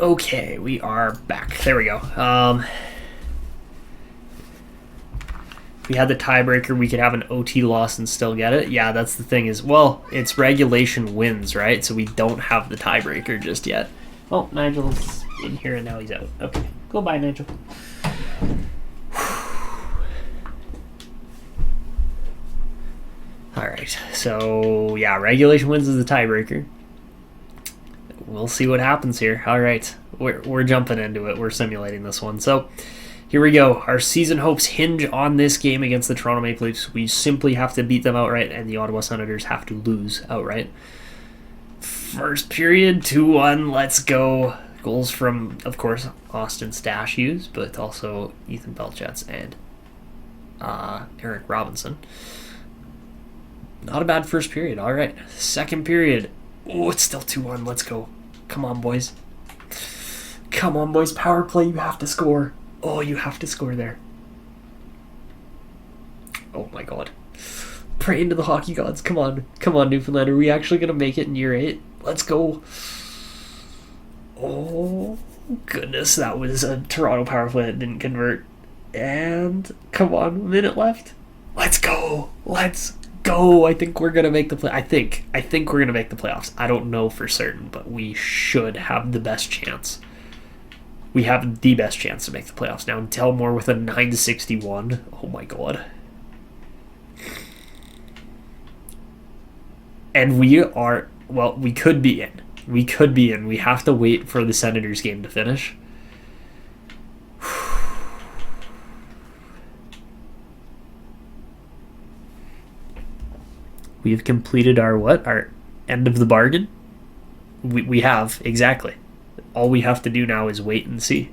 Okay, we are back. There we go. We had the tiebreaker. We could have an OT loss and still get it. Yeah, that's the thing is, well, it's regulation wins, right? So we don't have the tiebreaker just yet. Oh, Nigel's in here and now he's out. Okay, go bye, Nigel. All right, so yeah, regulation wins is the tiebreaker. We'll see what happens here. All right, we're jumping into it. We're simulating this one. So here we go. Our season hopes hinge on this game against the Toronto Maple Leafs. We simply have to beat them outright, and the Ottawa Senators have to lose outright. First period, 2-1. Let's go. Goals from, of course, Austin Stashius, but also Ethan Belchetz and Eric Robinson. Not a bad first period. All right. Second period. Oh, it's still 2-1. Let's go. Come on, boys. Come on, boys. Power play. You have to score. Oh, you have to score there. Oh, my God. Pray into the hockey gods. Come on. Come on, Newfoundland. Are we actually going to make it in year 8? Let's go. Oh, goodness. That was a Toronto power play that didn't convert. And, come on. A minute left. Let's go. Let's go. I think we're going to make the play. I think we're going to make the playoffs. I don't know for certain, but we should have the best chance. We have the best chance to make the playoffs. Now, Delmore with a 961. Oh, my God. And we are, well, we could be in. We could be in. We have to wait for the Senators game to finish. We've completed our what? Our end of the bargain? We have, exactly. All we have to do now is wait and see.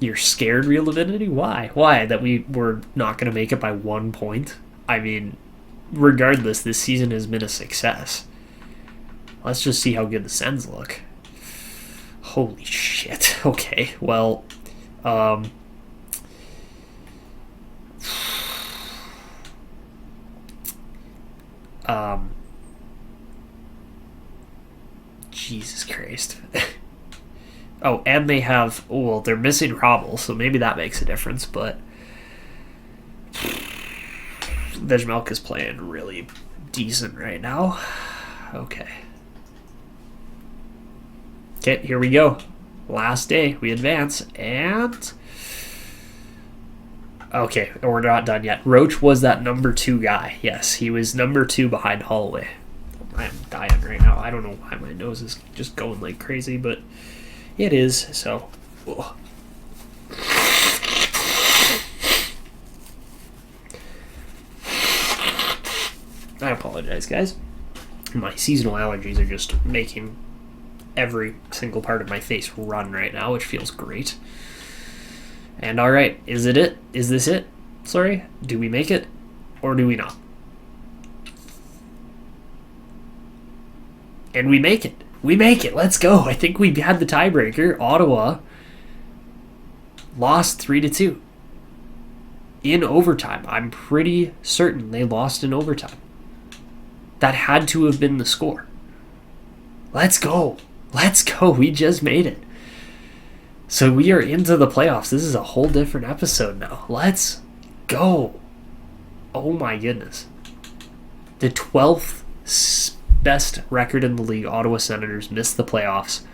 You're scared, Real Divinity? Why? Why? That we were not going to make it by 1 point? I mean, regardless, this season has been a success. Let's just see how good the Sens look. Holy shit. Okay, well, Jesus Christ. Oh, and they have, oh, well, they're missing Robble, so maybe that makes a difference, but Vejmelk is playing really decent right now. Okay, here we go. Last day, we advance, and okay, we're not done yet. Roach was that number 2 guy. Yes, he was number 2 behind Holloway. I'm dying right now. I don't know why my nose is just going like crazy, but it is, so. Ugh. I apologize, guys. My seasonal allergies are just making every single part of my face run right now, which feels great. And alright, is it it? Is this it? Sorry? Do we make it? Or do we not? And we make it. We make it. Let's go. I think we had the tiebreaker. Ottawa lost 3-2 in overtime. I'm pretty certain they lost in overtime. That had to have been the score. Let's go. Let's go. We just made it. So we are into the playoffs. This is a whole different episode now. Let's go. Oh my goodness. The 12th best record in the league, Ottawa Senators, missed the playoffs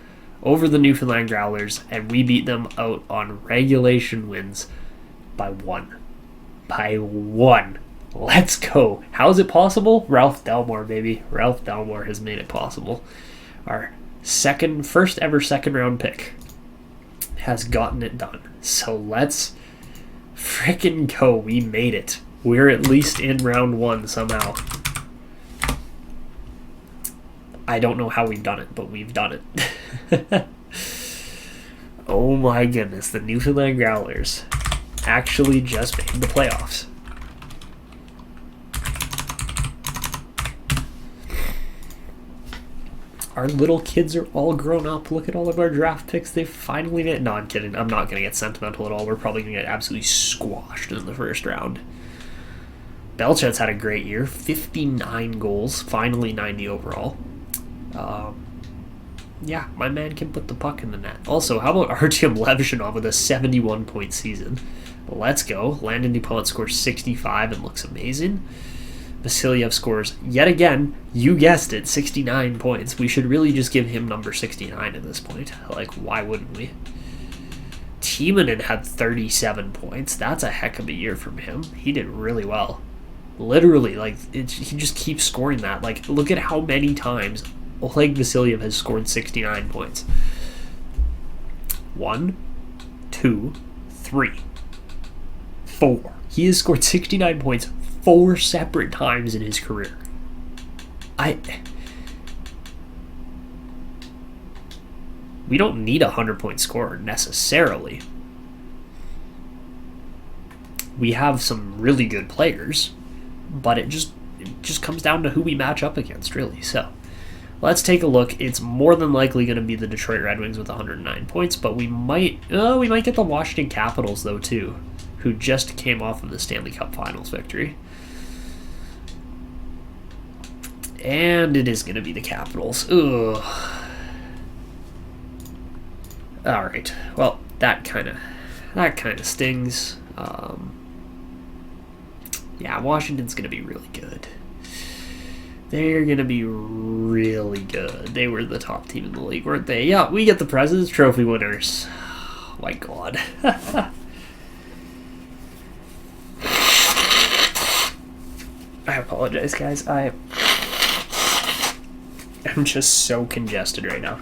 over the Newfoundland Growlers, and we beat them out on regulation wins by 1. By 1. Let's go. How is it possible? Ralph Delmore, baby. Ralph Delmore has made it possible. Our first ever second round pick has gotten it done. So let's frickin' go. We made it. We're at least in round 1 somehow. I don't know how we've done it, but we've done it. Oh my goodness, the Newfoundland Growlers actually just made the playoffs. Our little kids are all grown up. Look at all of our draft picks. They finally made it. No, I'm kidding. I'm not going to get sentimental at all. We're probably going to get absolutely squashed in the first round. Belchetz had a great year. 59 goals. Finally 90 overall. Yeah, my man can put the puck in the net. Also, how about Artyom Levshunov with a 71-point season? Let's go. Landon DuPont scores 65 and looks amazing. Vasiliev scores, yet again, you guessed it, 69 points. We should really just give him number 69 at this point. Like, why wouldn't we? Timonen had 37 points. That's a heck of a year from him. He did really well. Literally, like, he just keeps scoring that. Like, look at how many times Oleg Vasiliev has scored 69 points. 1, 2, 3, 4. He has scored 69 points 4 separate times in his career. We don't need a 100-point scorer necessarily. We have some really good players, but it just comes down to who we match up against, really. So let's take a look. It's more than likely going to be the Detroit Red Wings with 109 points, but we might get the Washington Capitals though too, who just came off of the Stanley Cup Finals victory. And it is going to be the Capitals. Ugh. All right. Well, that kind of stings. Yeah, Washington's going to be really good. They're going to be really good. They were the top team in the league, weren't they? Yeah, we get the President's Trophy winners. Oh, my God. I apologize, guys. I'm just so congested right now.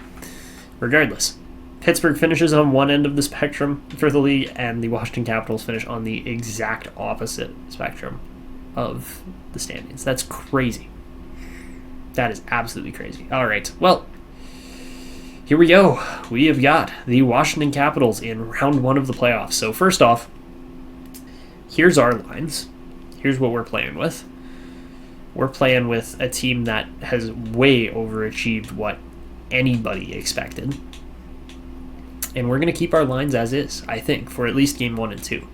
Regardless, Pittsburgh finishes on one end of the spectrum for the league, and the Washington Capitals finish on the exact opposite spectrum of the standings. That's crazy. That is absolutely crazy. All right, well, here we go. We have got the Washington Capitals in round 1 of the playoffs. So first off, here's our lines. Here's what we're playing with. We're playing with a team that has way overachieved what anybody expected. And we're going to keep our lines as is, I think, for at least game 1 and 2.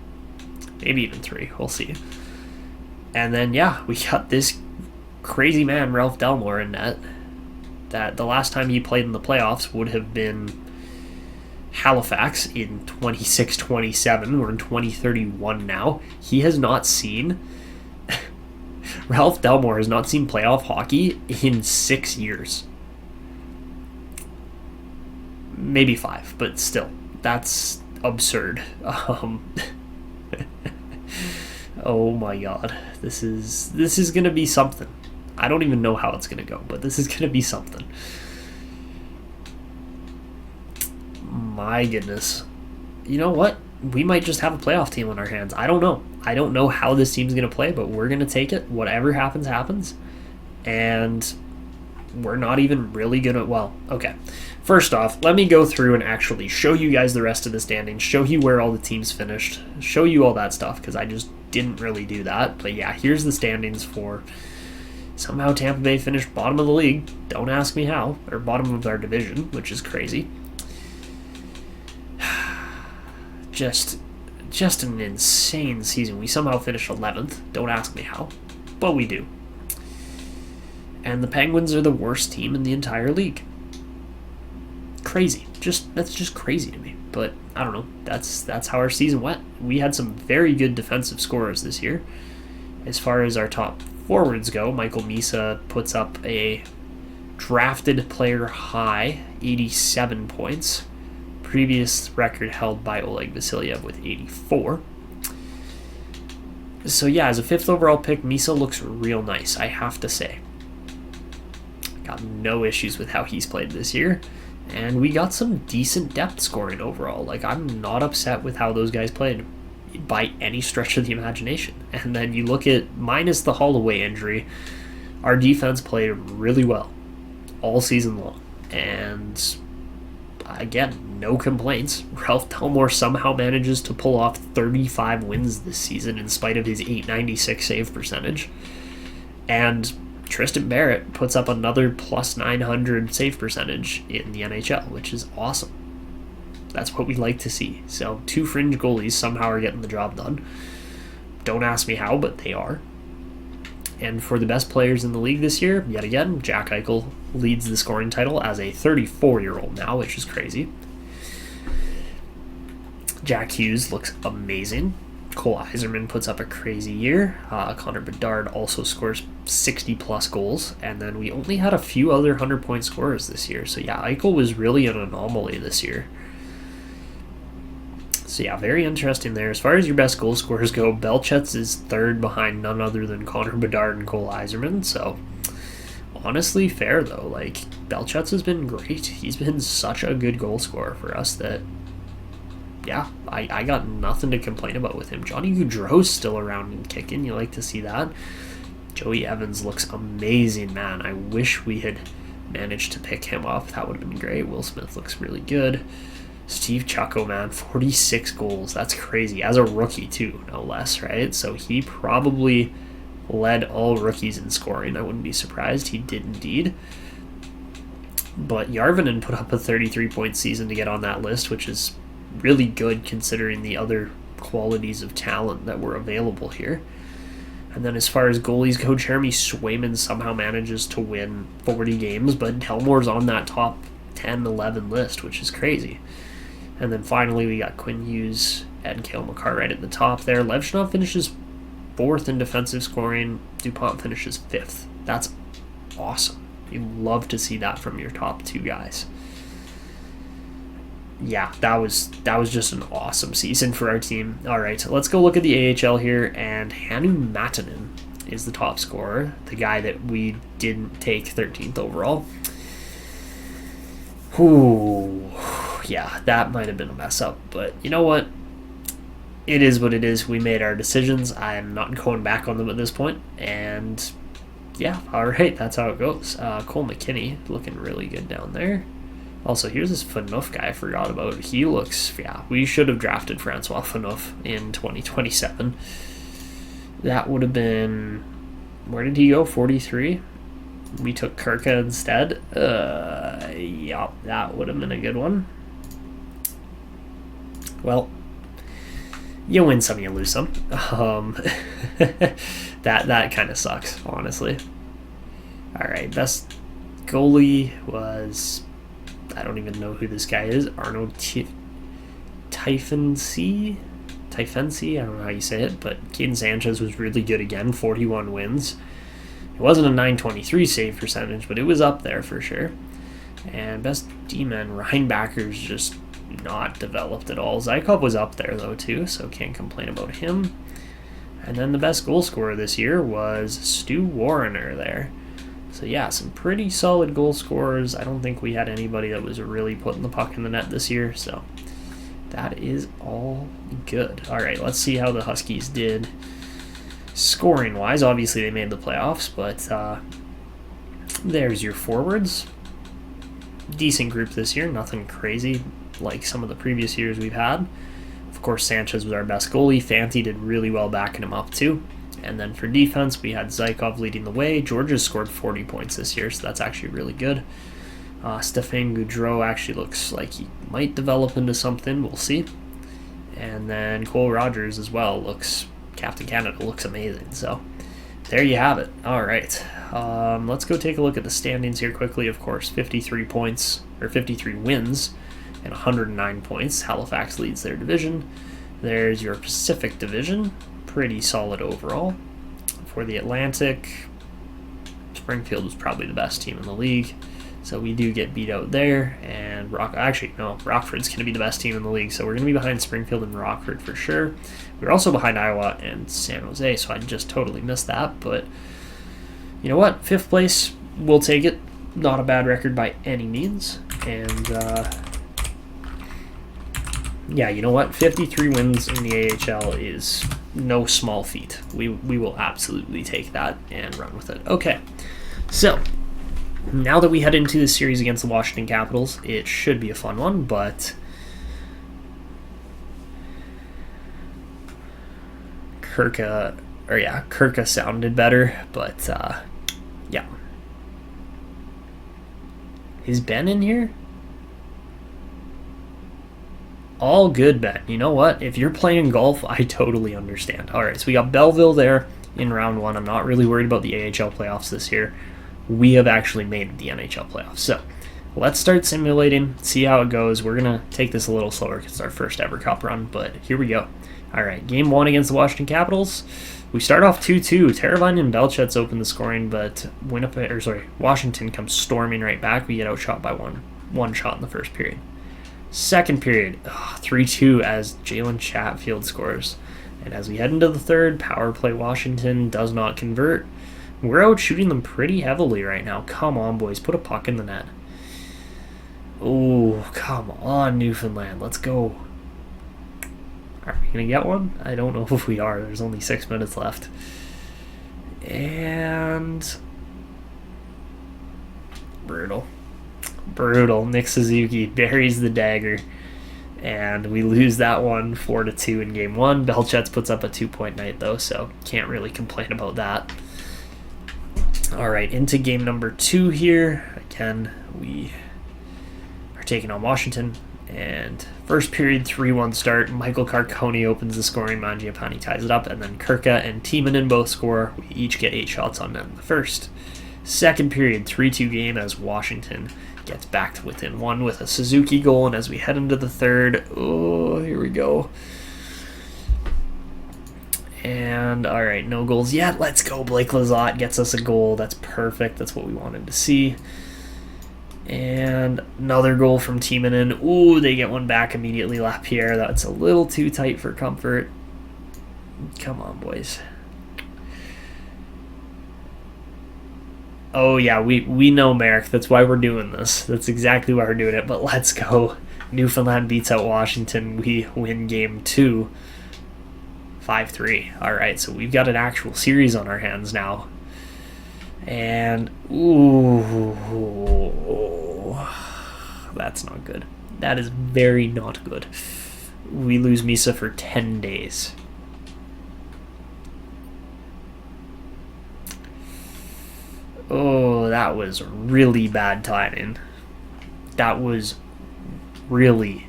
Maybe even 3. We'll see. And then, yeah, we got this crazy man, Ralph Delmore, in net. That the last time he played in the playoffs would have been Halifax in 26-27. We're in 2031 now. He has not seen... Ralph Delmore has not seen playoff hockey in 6 years. Maybe 5, but still, that's absurd. Oh my God, this is gonna be something. I don't even know how it's gonna go, but this is gonna be something. My goodness, you know what? We might just have a playoff team on our hands. I don't know. I don't know how this team's gonna play, but we're gonna take it. Whatever happens, happens, and we're not even really gonna. Well, okay. First off, let me go through and actually show you guys the rest of the standings, show you where all the teams finished, show you all that stuff, because I just didn't really do that. But yeah, here's the standings for... Somehow Tampa Bay finished bottom of the league. Don't ask me how. Or bottom of our division, which is crazy. Just an insane season. We somehow finished 11th. Don't ask me how. But we do. And the Penguins are the worst team in the entire league. Crazy. That's just crazy to me. But I don't know. That's how our season went. We had some very good defensive scorers this year. As far as our top forwards go, Michael Misa puts up a drafted player high 87 points. Previous record held by Oleg Vasiliev with 84. So yeah, as a 5th overall pick, Misa looks real nice, I have to say. Got no issues with how he's played this year. And we got some decent depth scoring overall. Like, I'm not upset with how those guys played by any stretch of the imagination. And then you look at, minus the Holloway injury, our defense played really well all season long. And again, no complaints. Ralph Delmore somehow manages to pull off 35 wins this season in spite of his .896 save percentage. And Tristan Barrett puts up another plus 900 save percentage in the NHL, which is awesome. That's what we like to see. So 2 fringe goalies somehow are getting the job done. Don't ask me how, but they are. And for the best players in the league this year, yet again, Jack Eichel leads the scoring title as a 34-year-old now, which is crazy. Jack Hughes looks amazing. Cole Yzerman puts up a crazy year. Connor Bedard also scores 60-plus goals. And then we only had a few other 100-point scorers this year. So yeah, Eichel was really an anomaly this year. So yeah, very interesting there. As far as your best goal scorers go, Belchetz is third behind none other than Connor Bedard and Cole Yzerman. So honestly, fair though. Like, Belchetz has been great. He's been such a good goal scorer for us that, yeah, I got nothing to complain about with him. Johnny Gaudreau's still around and kicking. You like to see that. Joey Evans looks amazing, man. I wish we had managed to pick him up. That would have been great. Will Smith looks really good. Steve Chucko, man, 46 goals. That's crazy. As a rookie, too, no less, right? So he probably led all rookies in scoring. I wouldn't be surprised. He did indeed. But Järvinen put up a 33-point season to get on that list, which is really good considering the other qualities of talent that were available here. And then as far as goalies go, Jeremy Swayman somehow manages to win 40 games, but Helmore's on that top 10, 11 list, which is crazy. And then finally we got Quinn Hughes and Cale Makar right at the top there. Levshunov finishes 4th in defensive scoring. DuPont finishes 5th. That's awesome. You love to see that from your top 2 guys. Yeah, that was just an awesome season for our team. All right, let's go look at the AHL here, and Hannu Matanen is the top scorer, the guy that we didn't take 13th overall. Ooh, yeah, that might have been a mess up, but you know what? It is what it is. We made our decisions. I'm not going back on them at this point, and yeah, all right, that's how it goes. Cole McKinney looking really good down there. Also, here's this Phaneuf guy I forgot about. He looks, yeah, we should have drafted Francois Phaneuf in 2027. That would have been, where did he go, 43? We took Kirka instead. Yeah, that would have been a good one. Well, you win some, you lose some. That kind of sucks, honestly. All right, best goalie was, I don't even know who this guy is. Arno Typhensee? I don't know how you say it, but Caden Sanchez was really good again, 41 wins. It wasn't a 923 save percentage, but it was up there for sure. And best D-man, Ryan Backer's just not developed at all. Zykov was up there, though, too, so can't complain about him. And then the best goal scorer this year was Stu Warrener there. So, yeah, some pretty solid goal scorers. I don't think we had anybody that was really putting the puck in the net this year, so that is all good. All right, let's see how the Huskies did scoring-wise. Obviously, they made the playoffs, but there's your forwards. Decent group this year, nothing crazy like some of the previous years we've had. Of course, Sanchez was our best goalie. Fanti did really well backing him up, too. And then for defense, we had Zykov leading the way. Georgia's scored 40 points this year, so that's actually really good. Stéphane Gaudreau actually looks like he might develop into something. We'll see. And then Cole Rogers as well looks, Captain Canada looks amazing. So there you have it. All right. Let's go take a look at the standings here quickly. Of course, 53 points, or 53 wins and 109 points. Halifax leads their division. There's your Pacific Division. Pretty solid overall. For the Atlantic, Springfield was probably the best team in the league, so we do get beat out there. And Rockford's going to be the best team in the league, so we're going to be behind Springfield and Rockford for sure. We're also behind Iowa and San Jose, so I just totally missed that. But you know what? 5th place, we'll take it. Not a bad record by any means. And yeah, you know what? 53 wins in the AHL is no small feat. We will absolutely take that and run with it. Okay, so now that we head into the series against the Washington Capitals, it should be a fun one, but Kirka sounded better, but yeah. Is Ben in here? All good, Ben. You know what? If you're playing golf, I totally understand. All right, so we got Belleville there. in round one. I'm not really worried about the AHL playoffs this year. We have actually made the NHL playoffs. So let's start simulating, see how it goes. We're going to take this a little slower because it's our first ever cup run, but here we go. All right, game one against the Washington Capitals. We start off 2-2. Teravainen and Belchetz open the scoring, but Washington comes storming right back. We get outshot by one shot in the first period. Second period, 3-2 as Jalen Chatfield scores. And as we head into the third, power play Washington does not convert. We're out shooting them pretty heavily right now. Come on, boys, put a puck in the net. Oh, come on, Newfoundland, let's go. Are we going to get one? I don't know if we are. There's only 6 minutes left. And brutal. Nick Suzuki buries the dagger. And we lose that one 4-2 in game one. Belchetz puts up a 2-point night, though, so can't really complain about that. All right, into game number 2 here. Again, we are taking on Washington. And first period, 3-1 start. Michael Carcone opens the scoring. Mangiapane ties it up. And then Kirka and Timonen both score. We each get 8 shots on net in the first. Second period, 3-2 game as Washington gets back to within 1 with a Suzuki goal. And as we head into the third, here we go. And, all right, no goals yet. Let's go. Blake Lizotte gets us a goal. That's perfect. That's what we wanted to see. And another goal from Timonen. Ooh, they get one back immediately. Lapierre, that's a little too tight for comfort. Come on, boys. Oh, yeah, we know Merrick. That's why we're doing this. That's exactly why we're doing it. But let's go. Newfoundland beats out Washington. We win game 2. 5-3. All right, so we've got an actual series on our hands now. And, ooh, that's not good. That is very not good. We lose Misa for 10 days. Oh, that was really bad timing. That was really,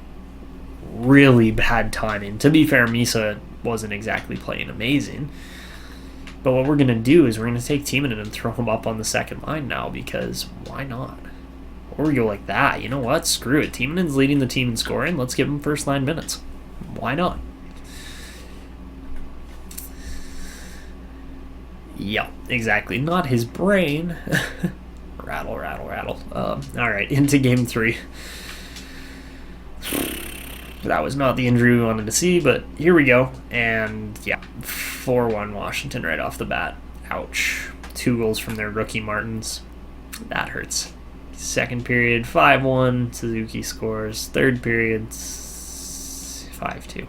really bad timing. To be fair, Misa wasn't exactly playing amazing. But what we're going to do is we're going to take Timonen and throw him up on the second line now, because why not? Or we go like that. You know what? Screw it. Timonen's leading the team in scoring. Let's give him first line minutes. Why not? Yeah, exactly. Not his brain. Rattle. All right, into game 3. That was not the injury we wanted to see, but here we go. And yeah, 4-1 Washington right off the bat. Ouch. 2 goals from their rookie Martins. That hurts. Second period, 5-1. Suzuki scores. Third period, 5-2.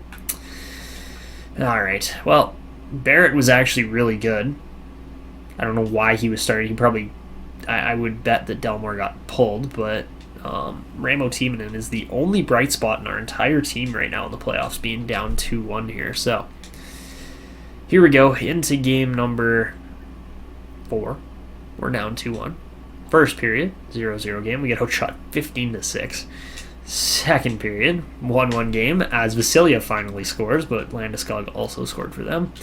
All right. Well, Barrett was actually really good. I don't know why he was starting. He probably... I would bet that Delmore got pulled, but... Ramo Timonen is the only bright spot in our entire team right now in the playoffs, being down 2-1 here. So here we go into game number 4. We're down 2-1. First period, 0-0 game. We get outshot 15-6. Second period, 1-1 game as Vasiliev finally scores, but Landeskog also scored for them.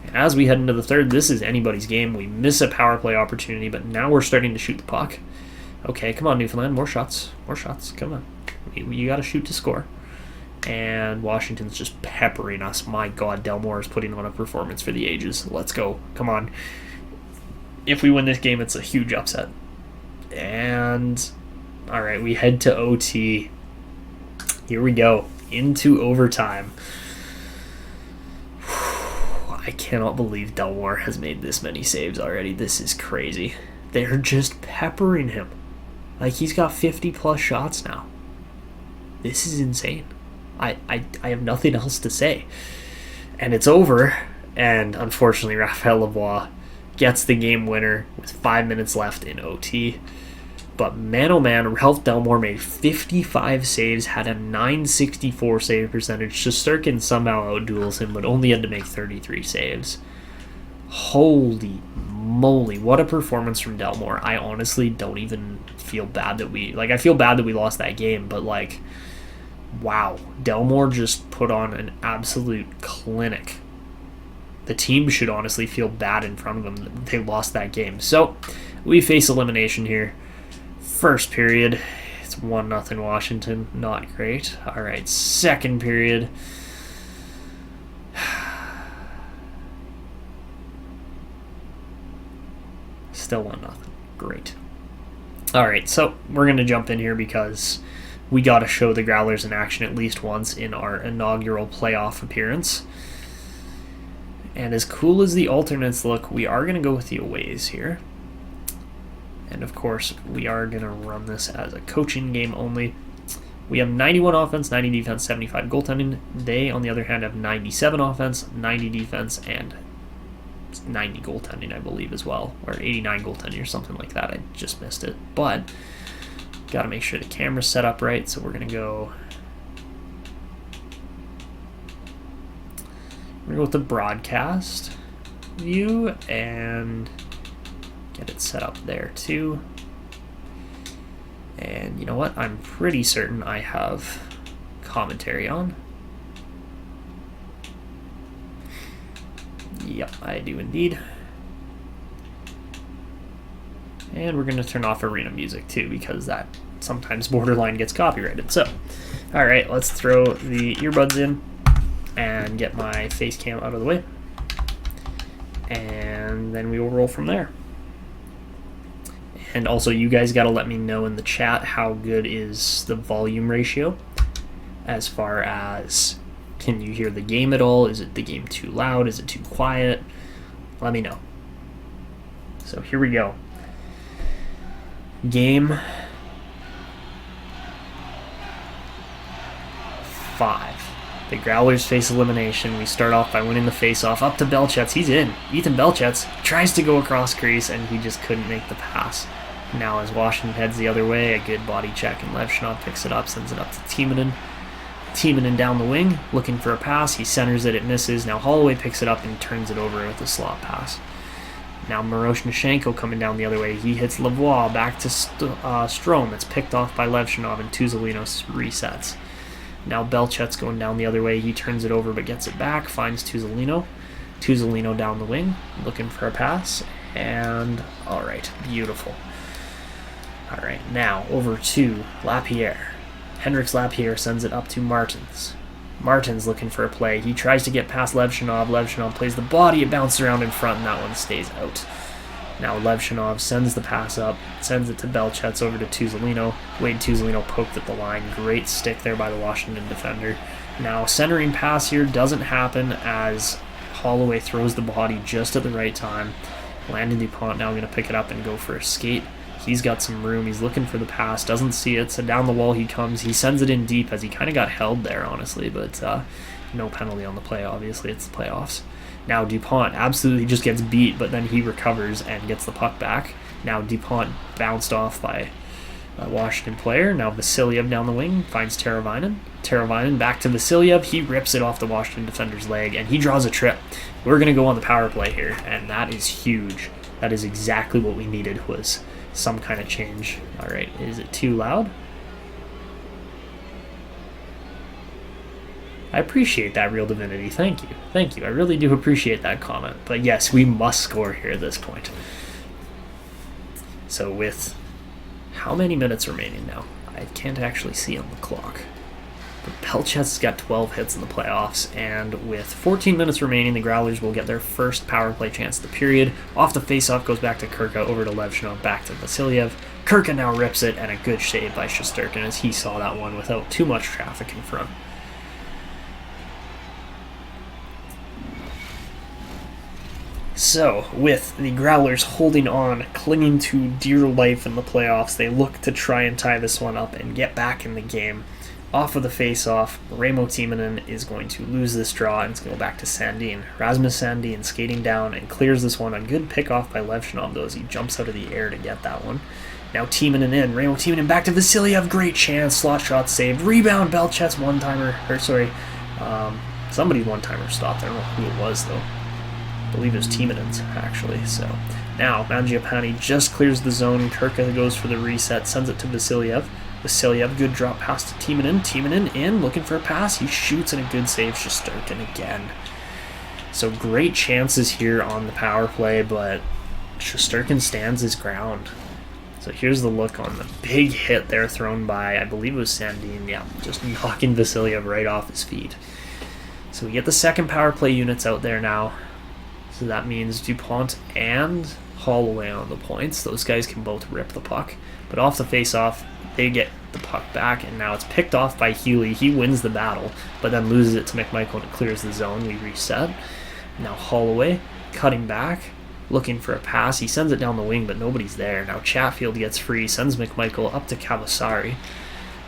And as we head into the third, this is anybody's game. We miss a power play opportunity, but now we're starting to shoot the puck. Okay, come on, Newfoundland. More shots. Come on. You got to shoot to score. And Washington's just peppering us. My God, Delmore is putting on a performance for the ages. Let's go. Come on. If we win this game, it's a huge upset. And, all right, we head to OT. Here we go. Into overtime. I cannot believe Delmore has made this many saves already. This is crazy. They're just peppering him. Like, he's got 50-plus shots now. This is insane. I have nothing else to say. And it's over. And unfortunately, Raphael Lavoie gets the game winner with 5 minutes left in OT. But man, oh man, Ralph Delmore made 55 saves, had a .964 save percentage. Shesterkin somehow outduels him, but only had to make 33 saves. Holy moly, what a performance from Delmore. I honestly don't even feel bad that I feel bad that we lost that game, but like, wow. Delmore just put on an absolute clinic. The team should honestly feel bad in front of them that they lost that game. So we face elimination here. First period, it's 1-0 Washington. Not great. All right, second period. Still 1-0. Great. All right, so we're going to jump in here because we got to show the Growlers in action at least once in our inaugural playoff appearance. And as cool as the alternates look, we are going to go with the aways here. And of course, we are going to run this as a coaching game only. We have 91 offense, 90 defense, 75 goaltending. They, on the other hand, have 97 offense, 90 defense, and 90 goaltending, I believe, as well. Or 89 goaltending or something like that. I just missed it. But got to make sure the camera's set up right, so we're going to go... We're going to go with the broadcast view and get it set up there too. And you know what? I'm pretty certain I have commentary on. Yep, I do indeed. And we're going to turn off arena music too, because that sometimes borderline gets copyrighted. So, all right, let's throw the earbuds in and get my face cam out of the way. And then we will roll from there. And also, you guys got to let me know in the chat how good is the volume ratio, as far as, can you hear the game at all? Is it the game too loud? Is it too quiet? Let me know. So here we go. Game 5. The Growlers face elimination. We start off by winning the face-off. Up to Belchetz. He's in. Ethan Belchetz tries to go across crease, and he just couldn't make the pass. Now as Washington heads the other way, a good body check, and Levshunov picks it up, sends it up to Timonen. Timonen down the wing, looking for a pass. He centers it. It misses. Now Holloway picks it up and turns it over with a slot pass. Now Marchessault coming down the other way. He hits Lavoie back to Strome. It's picked off by Levshunov, and Tuzolino resets. Now Belchetz going down the other way. He turns it over but gets it back. Finds Tuzolino. Tuzolino down the wing, looking for a pass. And, all right, beautiful. All right, now over to Lapierre. Hendrix Lapierre sends it up to Martins. Martins looking for a play. He tries to get past Levshunov. Levshunov plays the body. It bounces around in front, and that one stays out. Now Levshunov sends the pass up, sends it to Belchetz over to Tuzolino. Wade Tuzolino poked at the line. Great stick there by the Washington defender. Now centering pass here doesn't happen as Holloway throws the body just at the right time. Landon DuPont now going to pick it up and go for a skate. He's got some room. He's looking for the pass. Doesn't see it, so down the wall he comes. He sends it in deep as he kind of got held there, honestly, but no penalty on the play, obviously. It's the playoffs. Now DuPont absolutely just gets beat, but then he recovers and gets the puck back. Now DuPont bounced off by a Washington player. Now Vasiliev down the wing finds Teravainen. Teravainen back to Vasiliev. He rips it off the Washington defender's leg, and he draws a trip. We're going to go on the power play here, and that is huge. That is exactly what we needed, was some kind of change. All right, is it too loud? I appreciate that, Real Divinity. Thank you. Thank you. I really do appreciate that comment. But yes, we must score here at this point. So with how many minutes remaining now? I can't actually see on the clock. But Belchetz has got 12 hits in the playoffs, and with 14 minutes remaining, the Growlers will get their first power play chance of the period. Off the faceoff goes back to Kirka, over to Levshunov, back to Vasiliev. Kirka now rips it, and a good save by Shesterkin as he saw that one without too much traffic in front. So, with the Growlers holding on, clinging to dear life in the playoffs, they look to try and tie this one up and get back in the game. Off of the face-off, Raimo Timonen is going to lose this draw, and it's going to go back to Sandin. Rasmus Sandin skating down and clears this one. A good pick-off by Levshunov, though, as he jumps out of the air to get that one. Now Timonen in. Raimo Timonen back to Vasiliev. Great chance. Slot shot saved. Rebound. Belchetz one-timer. Somebody's one-timer stopped. I don't know who it was, though. I believe it was Timonen's, actually. So now Mangiapane just clears the zone. Kirka goes for the reset. Sends it to Vasiliev. Vasiliev, good drop pass to Timonen. Timonen in, looking for a pass. He shoots, and a good save. Shesterkin again. So great chances here on the power play, but Shesterkin stands his ground. So here's the look on the big hit there thrown by, I believe it was Sandin. Yeah, just knocking Vasilyev right off his feet. So we get the second power play units out there now. So that means DuPont and Holloway on the points. Those guys can both rip the puck. But off the face-off, they get the puck back, and now it's picked off by Healy. He wins the battle, but then loses it to McMichael and it clears the zone. We reset. Now Holloway cutting back, looking for a pass. He sends it down the wing, but nobody's there. Now Chatfield gets free, sends McMichael up to Cavasari.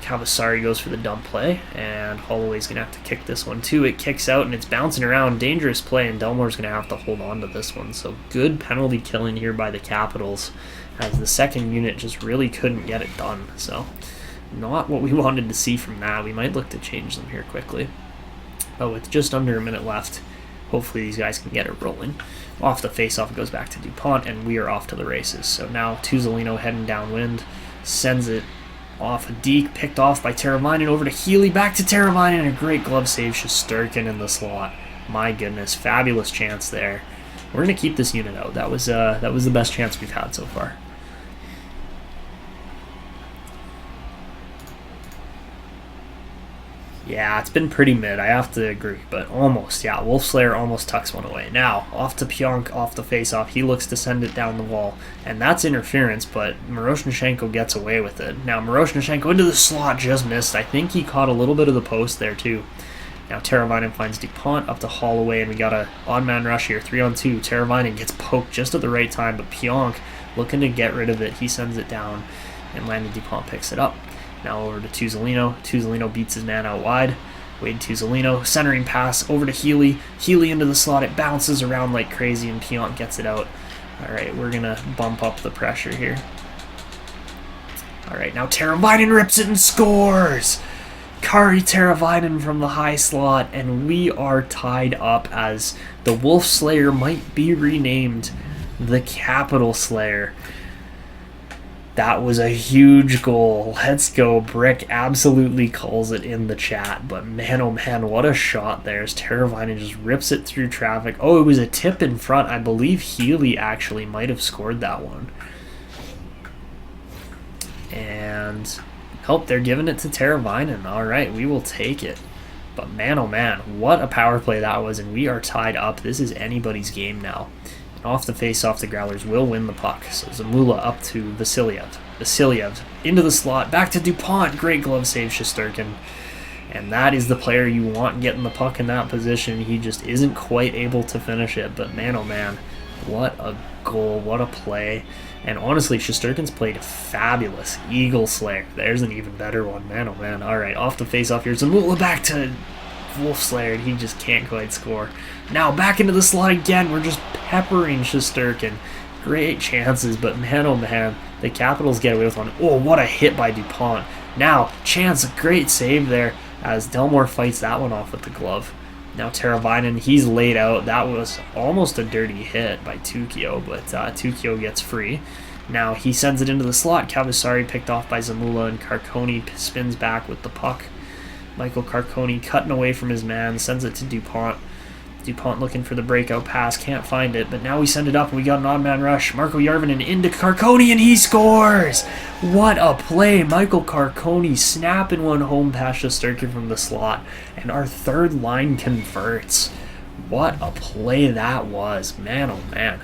Cavasari goes for the dump play, and Holloway's going to have to kick this one too. It kicks out, and it's bouncing around. Dangerous play, and Delmore's going to have to hold on to this one. So good penalty killing here by the Capitals, as the second unit just really couldn't get it done. So not what we wanted to see from that. We might look to change them here quickly. But with just under a minute left, hopefully these guys can get it rolling. Off the face-off, it goes back to DuPont, and we are off to the races. So now Tuzolino heading downwind, sends it off a deke, picked off by Teravainen, over to Healy, back to Teravainen, and a great glove save, Shesterkin in the slot. My goodness, fabulous chance there. We're going to keep this unit out. That was the best chance we've had so far. Yeah, it's been pretty mid, I have to agree, but almost, yeah, Wolfslayer almost tucks one away. Now, off to Pionk, off the face-off, he looks to send it down the wall, and that's interference, but Miroshnichenko gets away with it. Now, Miroshnichenko into the slot, just missed. I think he caught a little bit of the post there, too. Now, Teravainen finds DuPont up to Holloway, and we got a odd-man rush here, 3-on-2. Teravainen gets poked just at the right time, but Pionk looking to get rid of it. He sends it down, and Landon DuPont picks it up. Now over to Tuzolino. Tuzolino beats his man out wide. Wade Tuzolino, centering pass over to Healy. Healy into the slot. It bounces around like crazy, and Pionk gets it out. All right, we're going to bump up the pressure here. All right, now Teravainen rips it and scores! Kari Teravainen from the high slot, and we are tied up as the Wolf Slayer might be renamed the Capital Slayer. That was a huge goal. Let's go. Brick absolutely calls it in the chat. But man, oh man, what a shot there as Teravainen just rips it through traffic. Oh, it was a tip in front. I believe Healy actually might have scored that one. And, oh, they're giving it to Teravainen. All right, we will take it. But man, oh man, what a power play that was. And we are tied up. This is anybody's game now. Off the face-off, the Growlers will win the puck. So Zamula up to Vasilyev. Vasilyev into the slot, back to DuPont. Great glove save, Shesterkin. And that is the player you want getting the puck in that position. He just isn't quite able to finish it. But man, oh man, what a goal, what a play. And honestly, Shesterkin's played fabulous. Eagle Slayer. There's an even better one. Man, oh man. All right, off the face-off here. Zamula back to Wolf Slayer, and he just can't quite score. Now back into the slot again. We're just peppering Shesterkin. Great chances, but man, oh man, the Capitals get away with one. Oh, what a hit by DuPont. Now, chance, a great save there as Delmore fights that one off with the glove. Now Teravainen, he's laid out. That was almost a dirty hit by Tukio, but Tukio gets free. Now he sends it into the slot. Cavasari picked off by Zamula, and Carconi spins back with the puck. Michael Carconi cutting away from his man, sends it to DuPont. DuPont looking for the breakout pass, can't find it, but now we send it up and we got an odd man rush. Marco Järvinen into Carconi, and he scores! What a play! Michael Carconi snapping one home past Shesterkin from the slot, and our third line converts. What a play that was. Man, oh man.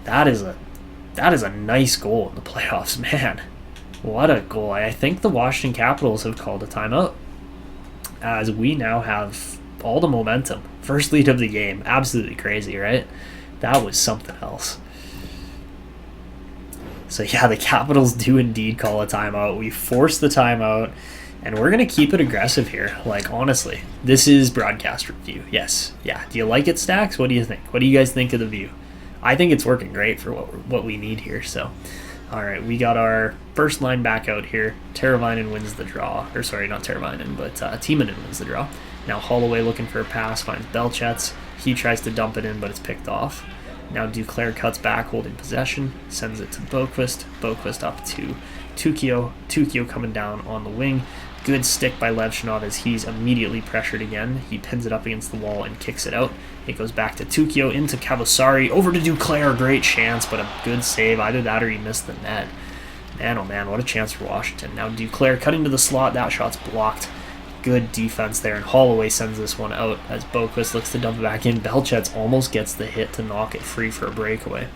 That is a nice goal in the playoffs, man. What a goal. I think the Washington Capitals have called a timeout, as we now have all the momentum. First lead of the game. Absolutely crazy, right? That was something else. So yeah, the Capitals do indeed call a timeout. We force the timeout, and we're going to keep it aggressive here. Like, honestly, this is broadcast review. Yes. Yeah. Do you like it, Stacks? What do you think? What do you guys think of the view? I think it's working great for what we need here. So, all right, we got our first line back out here. Teravainen wins the draw. Or sorry, not Teravainen, but Timonen wins the draw. Now Holloway looking for a pass, finds Belchetz. He tries to dump it in, but it's picked off. Now Duclair cuts back, holding possession, sends it to Boquist. Boquist up to Tukio. Tukio coming down on the wing. Good stick by Levshunov as he's immediately pressured again. He pins it up against the wall and kicks it out. It goes back to Tukio, into Cavasari, over to Duclair. Great chance, but a good save. Either that or he missed the net. Man, oh man, what a chance for Washington. Now Duclair cutting to the slot. That shot's blocked. Good defense there, and Holloway sends this one out as Boqvist looks to dump it back in. Belchetz almost gets the hit to knock it free for a breakaway.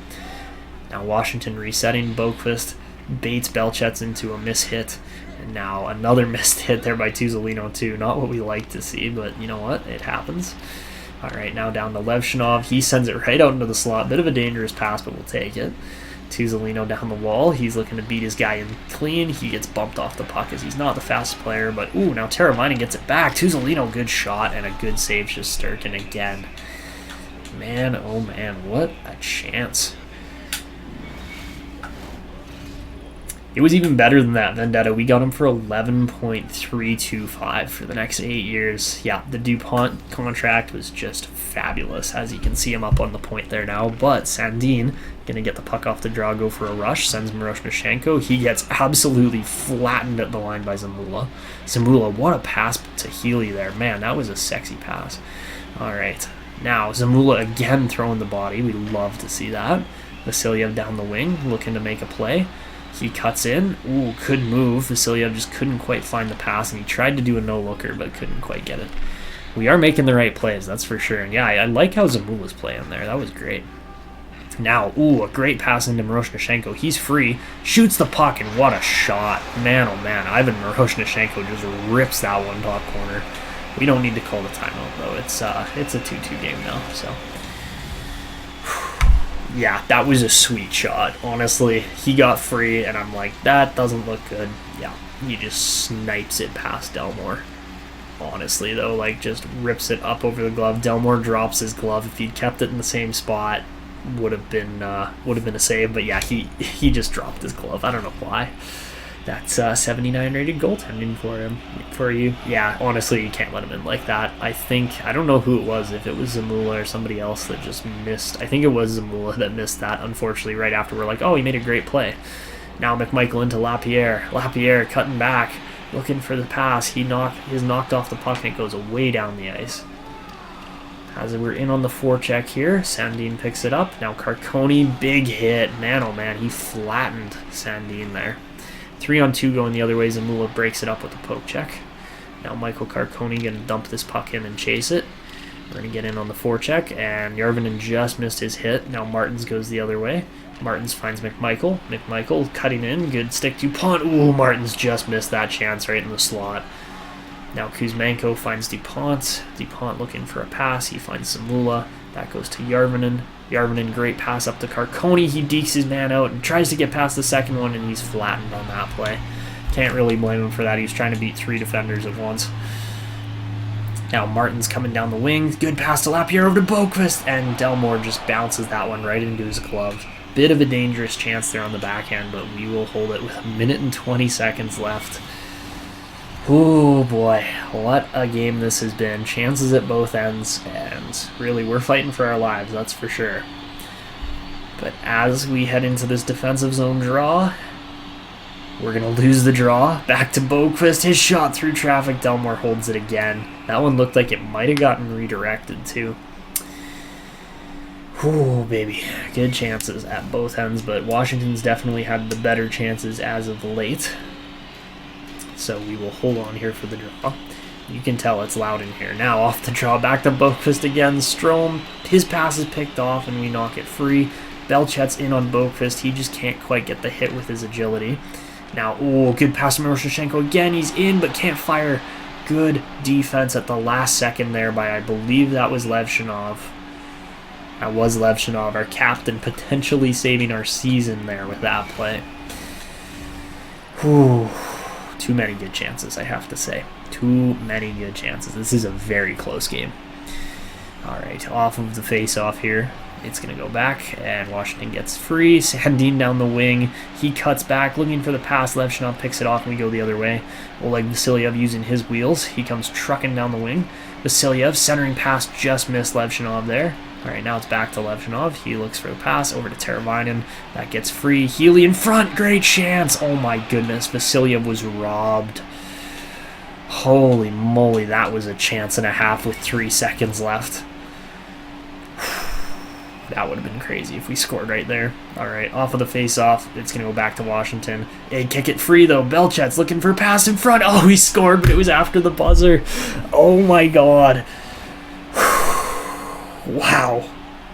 Now Washington resetting. Boqvist baits Belchetz into a mishit. And now another missed hit there by Tuzolino too. Not what we like to see, but you know what? It happens. All right, now down to Levshunov. He sends it right out into the slot. Bit of a dangerous pass, but we'll take it. Tuzolino down the wall. He's looking to beat his guy in clean. He gets bumped off the puck as he's not the fastest player, but ooh, now Teravainen gets it back. Tuzolino, good shot, and a good save just Sturkin again. Man, oh man, what a chance. It was even better than that Vendetta. We got him for 11.325 for the next 8 years. Yeah, the DuPont contract was just fabulous, as you can see him up on the point there now. But Sandin, going to get the puck off the draw, go for a rush, sends Miroshnichenko. He gets absolutely flattened at the line by Zamula. Zamula, what a pass to Healy there. Man, that was a sexy pass. All right, now Zamula again throwing the body. We love to see that. Vasilyev down the wing, looking to make a play. He cuts in. Ooh, good move. Vasilyev just couldn't quite find the pass, and he tried to do a no-looker, but couldn't quite get it. We are making the right plays, that's for sure. And yeah, I like how Zamula's playing there. That was great. Now, ooh, a great pass into Miroshnichenko. He's free, shoots the puck, and what a shot. Man, oh man, Ivan Miroshnichenko just rips that one top corner. We don't need to call the timeout, though. It's a 2-2 game now, so... Yeah, that was a sweet shot. Honestly, he got free, and I'm like, that doesn't look good. Yeah, he just snipes it past Delmore. Honestly, though, like, just rips it up over the glove. Delmore drops his glove. If he'd kept it in the same spot, would have been a save. But yeah, he just dropped his glove. I don't know why. That's 79 rated goaltending for you. Yeah, honestly, you can't let him in like that. I don't know who it was, if it was Zamula or somebody else that just missed. I think it was Zamula that missed that, unfortunately, right after we're like, oh, he made a great play. Now McMichael into Lapierre. Lapierre cutting back, looking for the pass. He's knocked off the puck, and it goes way down the ice. As we're in on the forecheck here, Sandin picks it up. Now Carconi, big hit. Man, oh man, he flattened Sandin there. 3-on-2 going the other way. Zamula breaks it up with a poke check. Now Michael Carconi going to dump this puck in and chase it. We're going to get in on the forecheck, and Järvinen just missed his hit. Now Martins goes the other way. Martins finds McMichael. McMichael cutting in. Good stick. DuPont. Ooh, Martins just missed that chance right in the slot. Now Kuzmenko finds DuPont. DuPont looking for a pass. He finds Zamula. That goes to Järvinen. Järvinen, great pass up to Carconi. He dekes his man out and tries to get past the second one, and he's flattened on that play. Can't really blame him for that. He was trying to beat 3 defenders at once. Now Martin's coming down the wing. Good pass to Lapierre over to Boqvist, and Delmore just bounces that one right into his glove. Bit of a dangerous chance there on the backhand, but we will hold it with 1 minute and 20 seconds left. Oh boy, what a game this has been. Chances at both ends, and really we're fighting for our lives, that's for sure. But as we head into this defensive zone draw, we're going to lose the draw. Back to Boqvist, his shot through traffic. Delmore holds it again. That one looked like it might have gotten redirected too. Oh baby, good chances at both ends, but Washington's definitely had the better chances as of late. So we will hold on here for the draw. You can tell it's loud in here. Now off the draw, back to Boqvist again. Strome, his pass is picked off, and we knock it free. Belchetz in on Boqvist. He just can't quite get the hit with his agility. Now, oh, good pass to Miroshnichenko again. He's in, but can't fire. Good defense at the last second there by, I believe that was Levshunov. That was Levshunov, our captain, potentially saving our season there with that play. Whew. Too many good chances, I have to say. Too many good chances. This is a very close game. All right, off of the face-off here. It's going to go back, and Washington gets free. Sandin down the wing. He cuts back, looking for the pass. Levshunov picks it off, and we go the other way. Oleg Vasilyev using his wheels. He comes trucking down the wing. Vasilyev, centering pass, just missed Levshunov there. All right, now it's back to Levshunov. He looks for the pass over to Teravainen. That gets free. Healy in front. Great chance. Oh, my goodness. Vasilyev was robbed. Holy moly, that was a chance and a half with 3 seconds left. That would have been crazy if we scored right there. All right, off of the face-off. It's going to go back to Washington. Hey, kick it free, though. Belchetz looking for a pass in front. Oh, he scored, but it was after the buzzer. Oh, my God. Wow.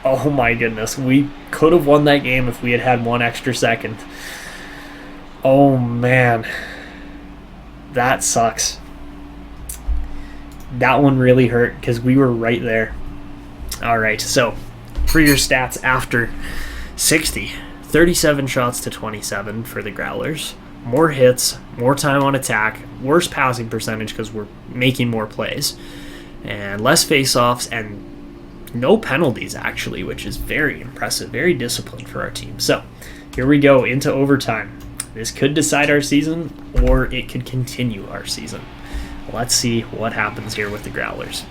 Oh, my goodness. We could have won that game if we had had 1 extra second. Oh, man. That sucks. That one really hurt because we were right there. All right, so for your stats after 60, 37 shots to 27 for the Growlers. More hits, more time on attack, worse passing percentage because we're making more plays, and less face-offs, and no penalties, actually, which is very impressive, very disciplined for our team. So here we go into overtime. This could decide our season, or it could continue our season. Let's see what happens here with the Growlers.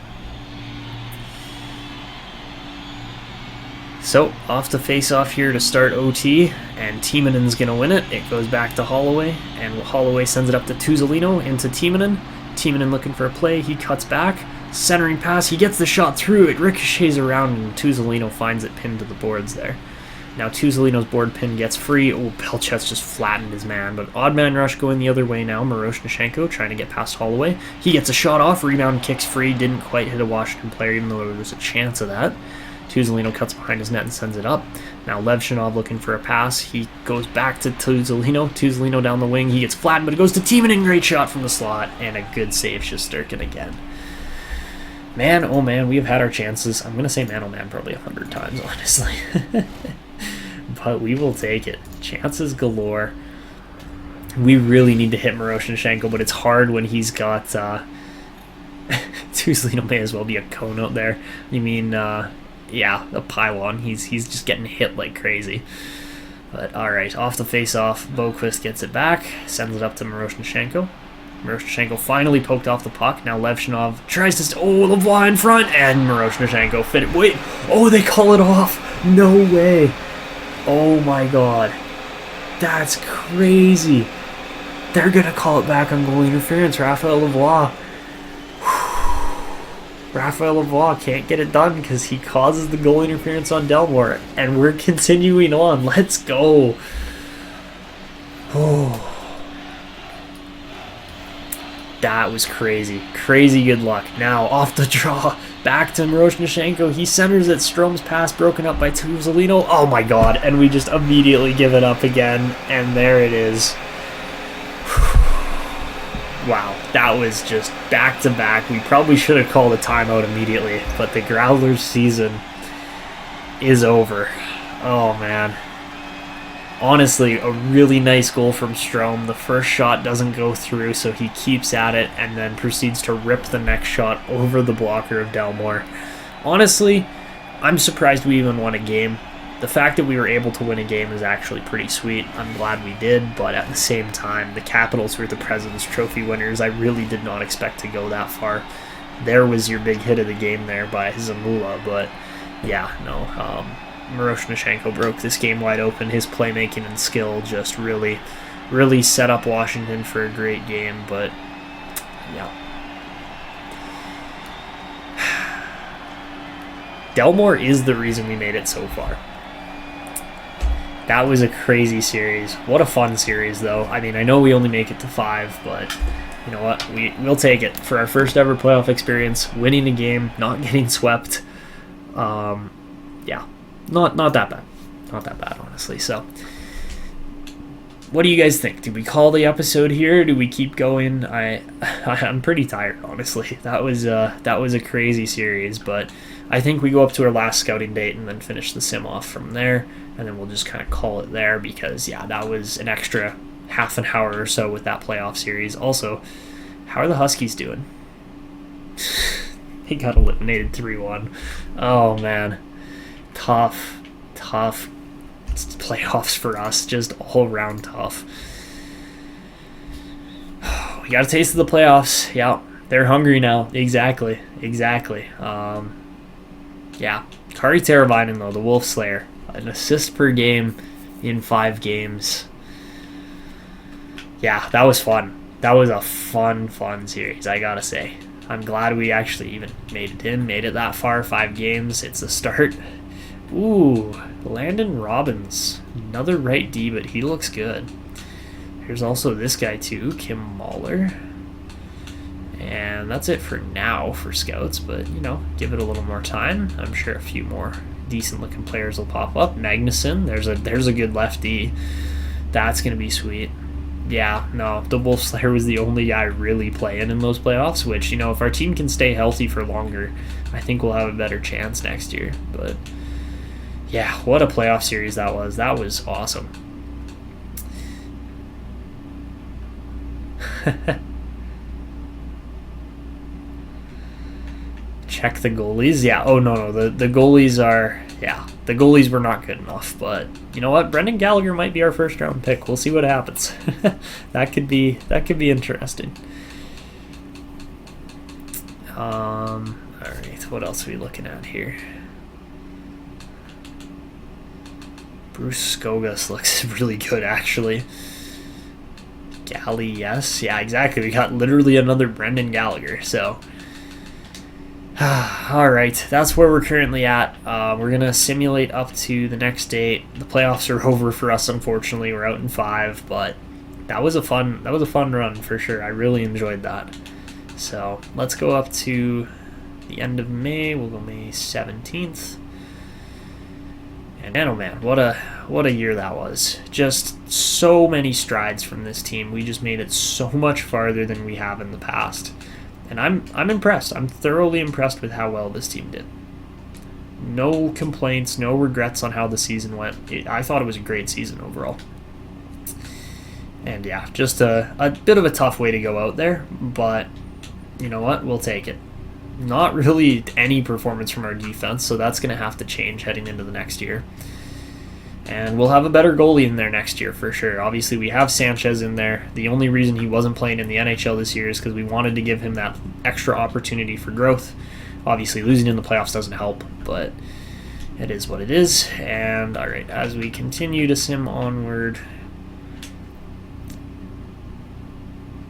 So, off the face-off here to start OT, and Timonen's going to win it. It goes back to Holloway, and Holloway sends it up to Tuzzolino into Timonen. Timonen looking for a play. He cuts back. Centering pass. He gets the shot through. It ricochets around, and Tuzzolino finds it pinned to the boards there. Now Tuzzolino's board pin gets free. Oh, Belchetz just flattened his man, but odd man rush going the other way now. Marchessault trying to get past Holloway. He gets a shot off, rebound, kicks free. Didn't quite hit a Washington player, even though there was a chance of that. Tuzzolino cuts behind his net and sends it up. Now Levshunov looking for a pass. He goes back to Tuzzolino. Tuzzolino down the wing. He gets flattened, but it goes to Timonen. Great shot from the slot, and a good save, Shesterkin again. Man, oh man, we have had our chances. I'm going to say man, oh man, probably 100 times, honestly. But we will take it. Chances galore. We really need to hit Marchessault, but it's hard when he's got... Tuzzolino may as well be a cone out there. You mean, yeah, a pylon. He's just getting hit like crazy. But alright, off the face-off, Boquist gets it back, sends it up to Marchessault. Marchessault finally poked off the puck. Now Levshunov tries to... Oh, Lavoie in front, and Marchessault fit it. Wait, oh, they call it off. No way. Oh my God. That's crazy. They're going to call it back on goal interference. Raphael Lavoie. Raphael Lavoie can't get it done because he causes the goal interference on Delmore. And we're continuing on. Let's go. Oh. That was crazy. Crazy good luck. Now, off the draw, back to Marchessault. He centers it. Strome's pass broken up by Tuzzolino. Oh my God. And we just immediately give it up again. And there it is. Wow. That was just back to back. We probably should have called a timeout immediately. But the Growlers season is over. Oh man. Honestly, a really nice goal from Strome. The first shot doesn't go through, so he keeps at it and then proceeds to rip the next shot over the blocker of Delmore. Honestly, I'm surprised we even won a game. The fact that we were able to win a game is actually pretty sweet. I'm glad we did, but at the same time, the Capitals were the President's Trophy winners. I really did not expect to go that far. There was your big hit of the game there by Zamula, but yeah, no, Marchessault broke this game wide open. His playmaking and skill just really, really set up Washington for a great game, but yeah. Delmore is the reason we made it so far. That was a crazy series. What a fun series, though. I mean, I know we only make it to 5, but you know what? We'll take it. For our first ever playoff experience, winning a game, not getting swept. Yeah. Not that bad. Not that bad, honestly. So, what do you guys think? Do we call the episode here? Do we keep going? I'm pretty tired, honestly. That was a crazy series, but I think we go up to our last scouting date and then finish the sim off from there, and then we'll just kind of call it there because, yeah, that was an extra half an hour or so with that playoff series. Also, how are the Huskies doing? They got eliminated 3-1. Oh, man. Tough playoffs for us, just all around tough. We got a taste of the playoffs. Yeah, they're hungry now. Exactly. Yeah, Kari Teravainen, though, the Wolf Slayer, an assist per game in 5 games. Yeah, that was fun. That was a fun series, I gotta say. I'm glad we actually even made it that far. 5 games. It's a start. Ooh, Landon Robbins. Another right D, but he looks good. Here's also this guy too, Kim Mahler. And that's it for now for scouts, but, you know, give it a little more time. I'm sure a few more decent-looking players will pop up. Magnuson, there's a good lefty. That's going to be sweet. Yeah, no, the Wolf Slayer was the only guy really playing in those playoffs, which, you know, if our team can stay healthy for longer, I think we'll have a better chance next year. But, yeah, what a playoff series that was. That was awesome. Check the goalies. Yeah, oh, no, the goalies are... Yeah, the goalies were not good enough, but you know what? Brendan Gallagher might be our first round pick. We'll see what happens. that could be interesting. All right, what else are we looking at here? Bruce Skogas looks really good, actually. Gally, yes, yeah, exactly. We got literally another Brendan Gallagher, so. All right, that's where we're currently at. We're gonna simulate up to the next date. The playoffs are over for us, unfortunately. We're out in 5, but that was a fun run for sure. I really enjoyed that. So let's go up to the end of May. We'll go May 17th. And man, oh man, what a year that was. Just so many strides from this team. We just made it so much farther than we have in the past. And I'm impressed. I'm thoroughly impressed with how well this team did. No complaints, no regrets on how the season went. I thought it was a great season overall. And yeah, just a bit of a tough way to go out there, but you know what? We'll take it. Not really any performance from our defense, so that's going to have to change heading into the next year. And we'll have a better goalie in there next year for sure. Obviously, we have Sanchez in there. The only reason he wasn't playing in the NHL this year is because we wanted to give him that extra opportunity for growth. Obviously, losing in the playoffs doesn't help, but it is what it is. And all right, as we continue to sim onward,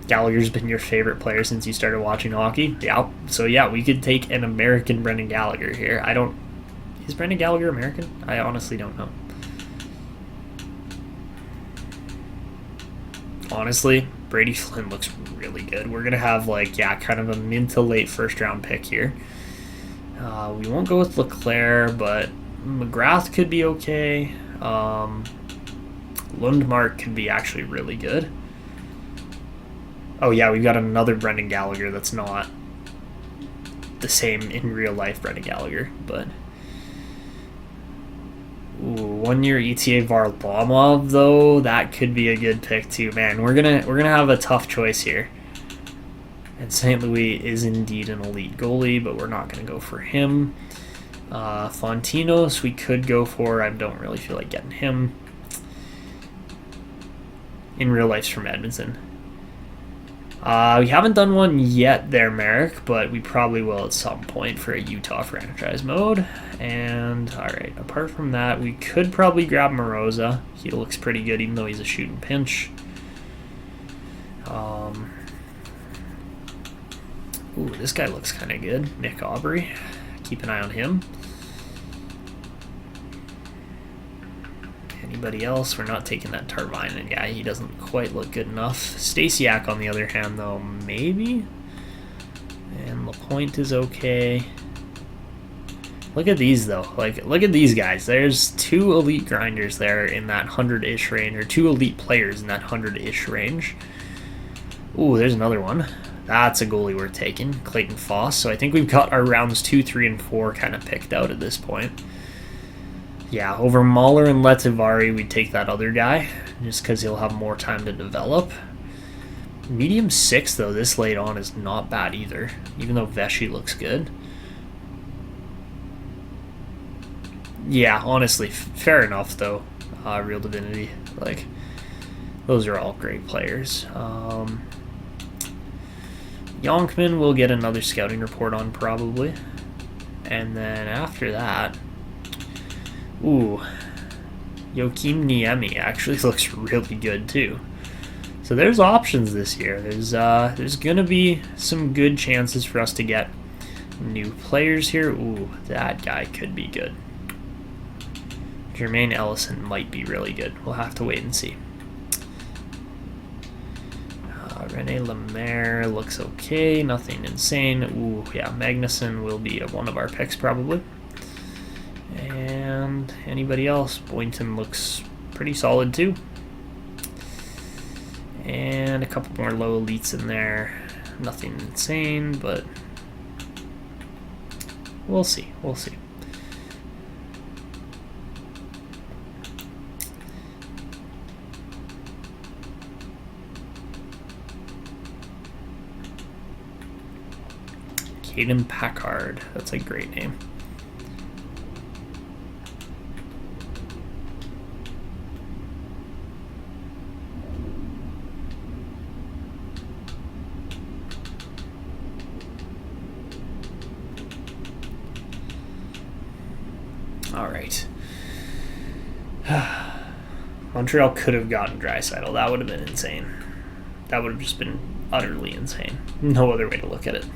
Gallagher's been your favorite player since you started watching hockey. Yeah, so yeah, we could take an American Brendan Gallagher here. Is Brendan Gallagher American? I honestly don't know. Honestly, Brady Flynn looks really good. We're going to have, kind of a mid to late first-round pick here. We won't go with Leclerc, but McGrath could be okay. Lundmark could be actually really good. Oh, yeah, we've got another Brendan Gallagher that's not the same in real life Brendan Gallagher, but... Ooh, 1 year ETA Varlamov though, that could be a good pick too. Man, we're gonna have a tough choice here. And St. Louis is indeed an elite goalie, but we're not gonna go for him. Fontinos we could go for. I don't really feel like getting him. In real life's from Edmonton. We haven't done one yet there, Merrick, but we probably will at some point for a Utah franchise mode. And, alright, apart from that, we could probably grab Moroza. He looks pretty good, even though he's a shoot and pinch. Ooh, this guy looks kind of good. Nick Aubrey. Keep an eye on him. Anybody else? We're not taking that Tarvinen guy. He doesn't quite look good enough. Stasiak, on the other hand, though, maybe? And LaPointe is okay. Look at these, though. Look at these guys. There's 2 elite grinders there in that 100-ish range, or 2 elite players in that 100-ish range. Ooh, there's another one. That's a goalie we're taking, Clayton Foss. So I think we've got our rounds 2, 3, and 4 kind of picked out at this point. Yeah, over Mahler and Letivari, we'd take that other guy, just because he'll have more time to develop. Medium 6, though, this late on is not bad either, even though Veshy looks good. Yeah, honestly, fair enough, though, Real Divinity. Those are all great players. Yonkman will get another scouting report on, probably. And then after that... Ooh, Joakim Niemi actually looks really good too. So there's options this year. There's gonna be some good chances for us to get new players here. Ooh, that guy could be good. Jermaine Ellison might be really good. We'll have to wait and see. Rene Lemaire looks okay. Nothing insane. Ooh, yeah, Magnuson will be one of our picks probably. And anybody else? Boynton looks pretty solid too. And a couple more low elites in there. Nothing insane, but we'll see. We'll see. Caden Packard. That's a great name. All right. Montreal could have gotten Draisaitl. That would have been insane. That would have just been utterly insane. No other way to look at it.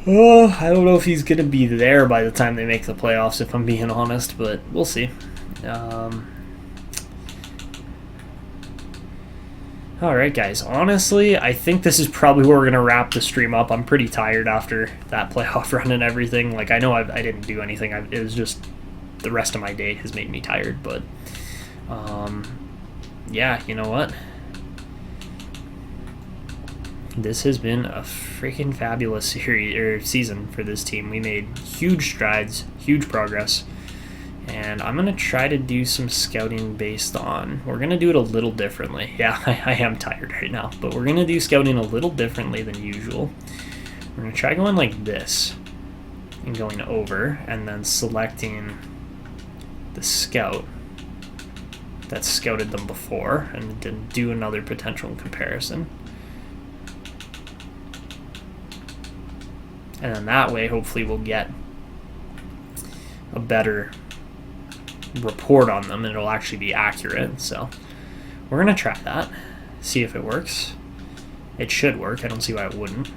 Oh, I don't know if he's going to be there by the time they make the playoffs, if I'm being honest, but we'll see. Alright, guys. Honestly, I think this is probably where we're going to wrap the stream up. I'm pretty tired after that playoff run and everything. Like, I know I didn't do anything. It was just the rest of my day has made me tired, but yeah, you know what? This has been a freaking fabulous season for this team. We made huge strides, huge progress, and I'm going to try to do some scouting based on... We're going to do it a little differently. Yeah, I am tired right now, but we're going to do scouting a little differently than usual. We're going to try going like this and going over and then selecting the scout that scouted them before and then do another potential comparison. And then that way, hopefully, we'll get a better report on them, and it'll actually be accurate. So we're going to try that, see if it works. It should work. I don't see why it wouldn't,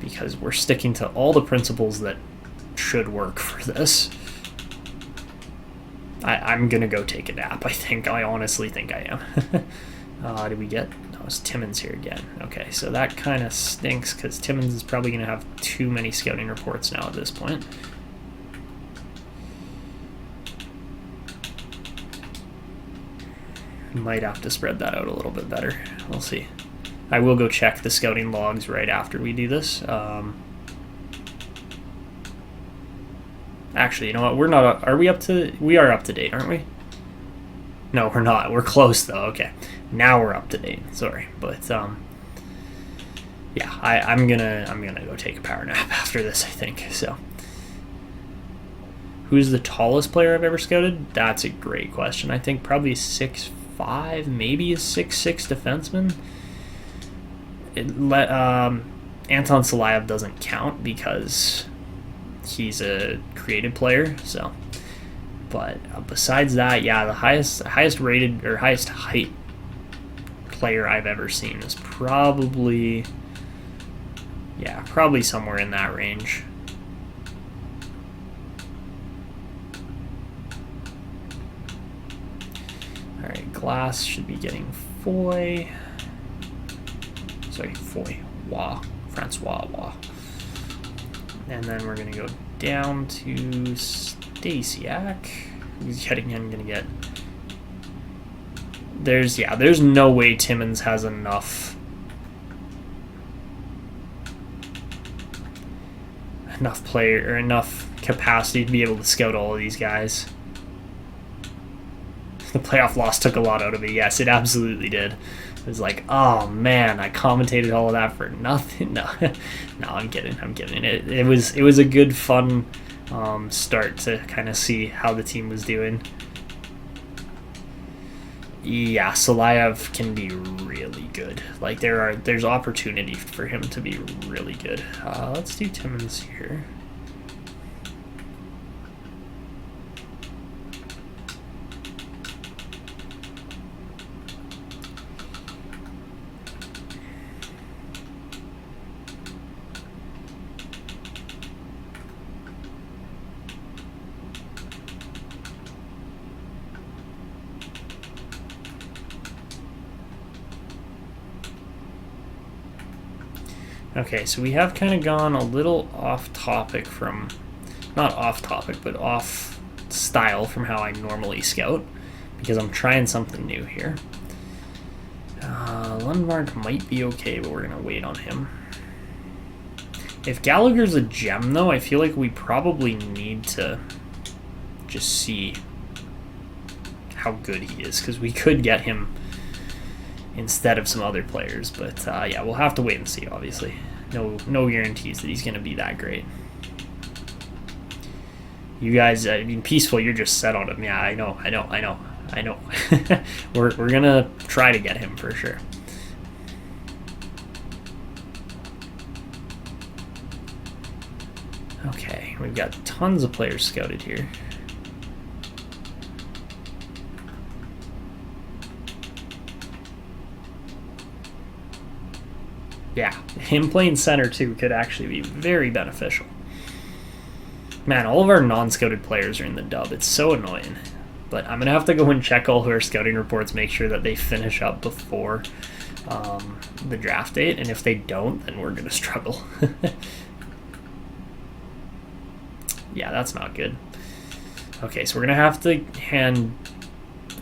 because we're sticking to all the principles that should work for this. I'm going to go take a nap, I think. I honestly think I am. Did we get... It's Timmins here again. Okay, so that kind of stinks because Timmins is probably going to have too many scouting reports now at this point. Might have to spread that out a little bit better. We'll see. I will go check the scouting logs right after we do this. Actually, you know what? We're not. Are we up to? We are up to date, aren't we? No, we're not. We're close though. Okay. Now we're up to date. Sorry, but yeah, I'm gonna go take a power nap after this, I think. So, who's the tallest player I've ever scouted? That's a great question. I think probably 6'5", maybe a 6'6" defenseman. Anton Salayev doesn't count because he's a creative player. So, but besides that, yeah, the highest rated or highest height player I've ever seen is probably somewhere in that range. Alright, Glass should be getting Foy. Sorry, Foy. Francois Waugh. And then we're going to go down to Stasiak, who's yet again going to get... There's no way Timmins has enough player or enough capacity to be able to scout all of these guys. The playoff loss took a lot out of me. Yes, it absolutely did. It was like, oh man, I commentated all of that for nothing. No, no, I'm kidding. It was a good, fun start to kind of see how the team was doing. Yeah, Salayev can be really good. Like there's opportunity for him to be really good. Let's do Timmins here. Okay, so we have kind of gone a little off topic from, not off topic, but off style from how I normally scout, because I'm trying something new here. Lundmark might be okay, but we're going to wait on him. If Gallagher's a gem, though, I feel like we probably need to just see how good he is, because we could get him instead of some other players, but yeah, we'll have to wait and see. Obviously, no guarantees that he's going to be that great. You guys, I mean, Peaceful, you're just set on him. Yeah, I know. We're gonna try to get him for sure. Okay, we've got tons of players scouted here. Yeah, him playing center too could actually be very beneficial. Man, all of our non-scouted players are in the dub. It's so annoying. But I'm going to have to go and check all of our scouting reports, make sure that they finish up before the draft date. And if they don't, then we're going to struggle. Yeah, that's not good. Okay, so we're going to have to hand...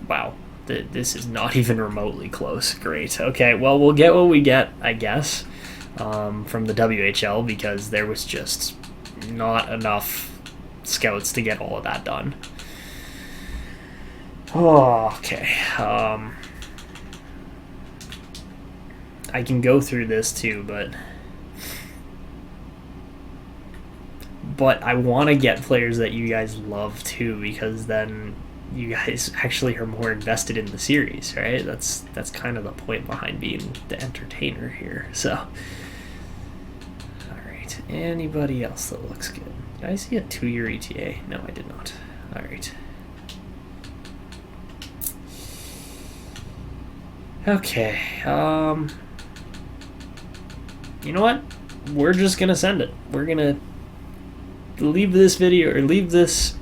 Wow. This is not even remotely close. Great. Okay, well, we'll get what we get, I guess, from the WHL, because there was just not enough scouts to get all of that done. Oh, okay. I can go through this too, but I want to get players that you guys love too, because then you guys actually are more invested in the series, right? That's kind of the point behind being the entertainer here. So, all right. Anybody else that looks good? Did I see a 2-year ETA? No, I did not. All right. Okay. You know what? We're just gonna send it. We're gonna leave this video, or leave this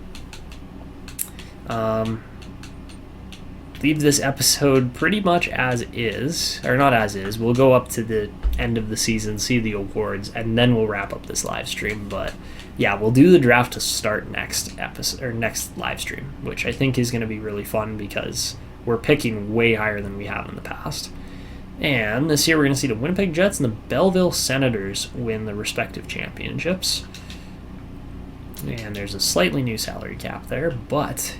episode pretty much as is, or not as is. We'll go up to the end of the season, see the awards, and then we'll wrap up this live stream. But yeah, we'll do the draft to start next episode, or next live stream, which I think is going to be really fun because we're picking way higher than we have in the past. And this year we're going to see the Winnipeg Jets and the Belleville Senators win the respective championships. And there's a slightly new salary cap there, but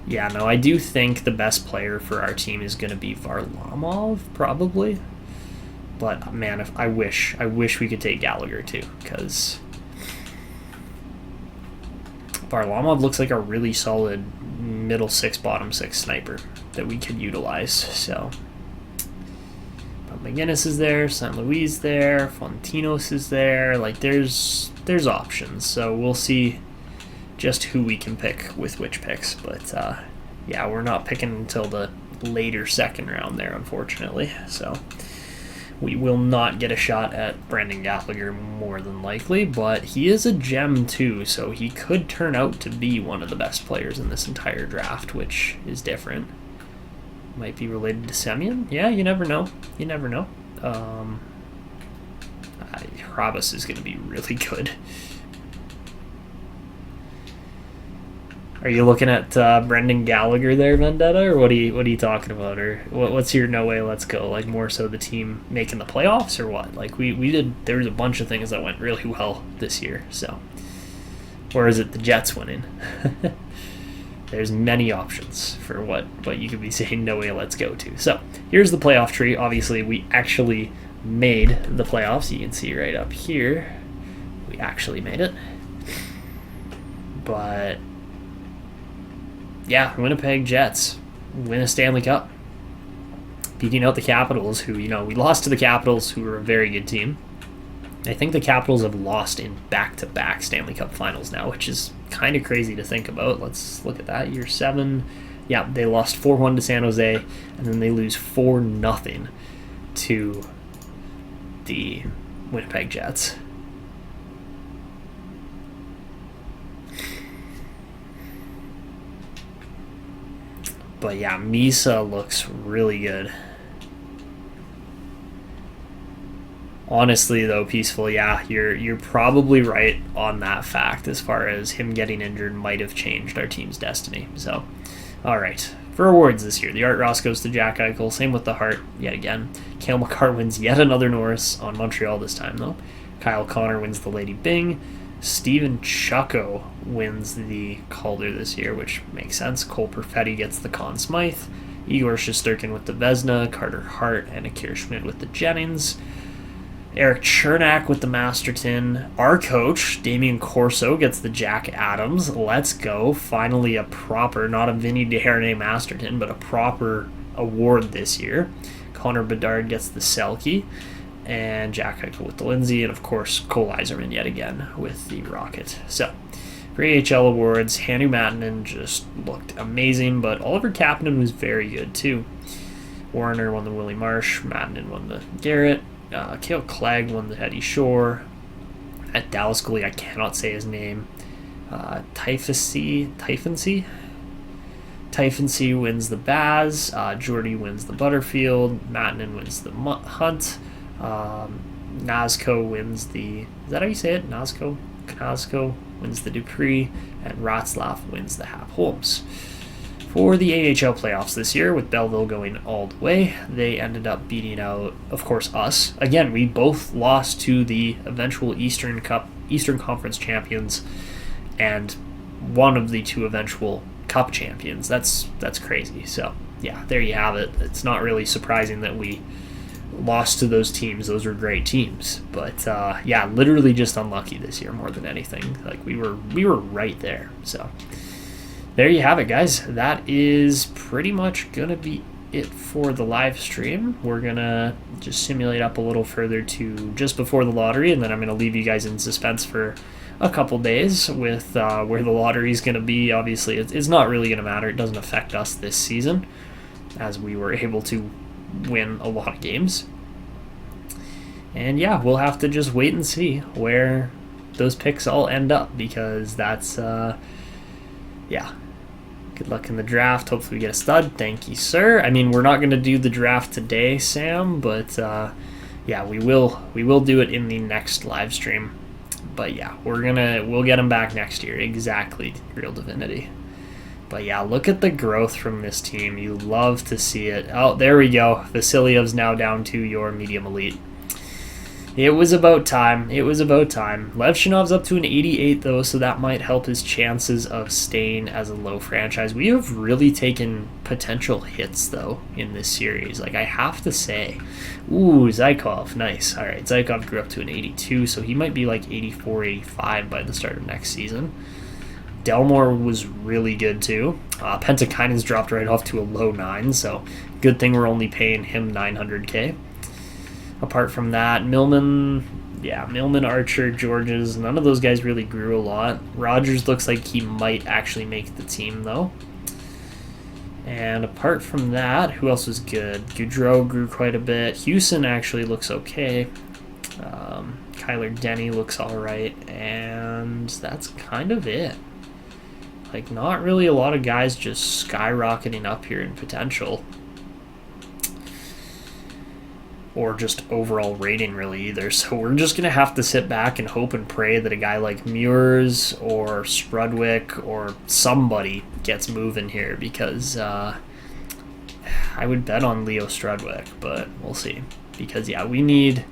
yeah, no, I do think the best player for our team is going to be Varlamov, probably. But man, I wish we could take Gallagher too, because Varlamov looks like a really solid middle six, bottom six sniper that we could utilize. So, but McGinnis is there, St. Louis there, Fontinos is there. Like there's options. So we'll see just who we can pick with which picks. But yeah, we're not picking until the later second round there, unfortunately. So we will not get a shot at Brendan Gallagher more than likely, but he is a gem too, so he could turn out to be one of the best players in this entire draft, which is different. Might be related to Semyon. Yeah, you never know. You never know. Hrabas is going to be really good. Are you looking at Brendan Gallagher there, Vendetta, or what are you talking about, or what's your no way let's go? Like more so the team making the playoffs, or what? Like there was a bunch of things that went really well this year. So, or is it the Jets winning? There's many options for what you could be saying no way let's go to. So here's the playoff tree. Obviously, we actually made the playoffs. You can see right up here, we actually made it. But yeah, Winnipeg Jets. win a Stanley Cup, beating out the Capitals, who, we lost to the Capitals, who were a very good team. I think the Capitals have lost in back-to-back Stanley Cup finals now, which is kind of crazy to think about. Let's look at that. Year 7, yeah, they lost 4-1 to San Jose, and then they lose 4-0 to the Winnipeg Jets. But yeah, Misa looks really good. Honestly, though, Peaceful, yeah, you're probably right on that fact as far as him getting injured might have changed our team's destiny. So, all right. For awards this year, the Art Ross goes to Jack Eichel. Same with the Hart, yet again. Cale Makar wins yet another Norris on Montreal this time, though. Kyle Connor wins the Lady Byng. Steven Chucko wins the Calder this year, which makes sense. Cole Perfetti gets the Conn Smythe. Igor Shesterkin with the Vezina. Carter Hart and Akira Schmidt with the Jennings. Eric Chernak with the Masterton. Our coach, Damian Corso, gets the Jack Adams. Let's go. Finally a proper, not a Vinny DeHernay Masterton, but a proper award this year. Connor Bedard gets the Selke. And Jack Eichel with the Lindsay. And, of course, Cole Eiserman yet again with the Rocket. So, for AHL awards, Hannu Matanen just looked amazing, but Oliver Kapanen was very good, too. Warner won the Willie Marsh. Matanen won the Garrett. Kale Clegg won the Eddie Shore. At Dallas goalie, I cannot say his name. Typhonsy wins the Baz. Jordy wins the Butterfield. Matanen wins the Hunt. Nazco wins the... Is that how you say it? Knazko wins the Dupree. And Ratzlaff wins the Hap Holmes. For the AHL playoffs this year, with Belleville going all the way, they ended up beating out, of course, us. Again, we both lost to the eventual Eastern Conference champions and one of the two eventual Cup champions. That's crazy. So, yeah, there you have it. It's not really surprising that we lost to those teams. Those were great teams. But, yeah, literally just unlucky this year more than anything. Like, we were right there. So, there you have it, guys. That is pretty much going to be it for the live stream. We're going to just simulate up a little further to just before the lottery, and then I'm going to leave you guys in suspense for a couple days with where the lottery is going to be. Obviously, it's not really going to matter. It doesn't affect us this season, as we were able to win a lot of games. And yeah, we'll have to just wait and see where those picks all end up, because that's, yeah. Good luck in the draft. Hopefully we get a stud. Thank you, sir. I mean, we're not going to do the draft today, Sam, but yeah, we will do it in the next live stream. But yeah, we'll get him back next year. Exactly, Real Divinity. But yeah, look at the growth from this team. You love to see it. Oh, there we go. Vasilyev's now down to your medium elite. It was about time. Levshunov's up to an 88, though, so that might help his chances of staying as a low franchise. We have really taken potential hits, though, in this series. Like, I have to say. Ooh, Zykov. Nice. All right, Zykov grew up to an 82, so he might be like 84, 85 by the start of next season. Delmore was really good, too. Pentakainen's dropped right off to a low 9, so good thing we're only paying him $900K. Apart from that, Millman, Archer, Georges, none of those guys really grew a lot. Rogers looks like he might actually make the team, though. And apart from that, who else was good? Goudreau grew quite a bit. Houston actually looks okay. Kyler Denny looks all right. And that's kind of it. Like, not really a lot of guys just skyrocketing up here in potential. Or just overall rating, really, either. So we're just going to have to sit back and hope and pray that a guy like Muirs or Sprudwick or somebody gets moving here, because I would bet on Leo Strudwick, but we'll see. Because, yeah, we need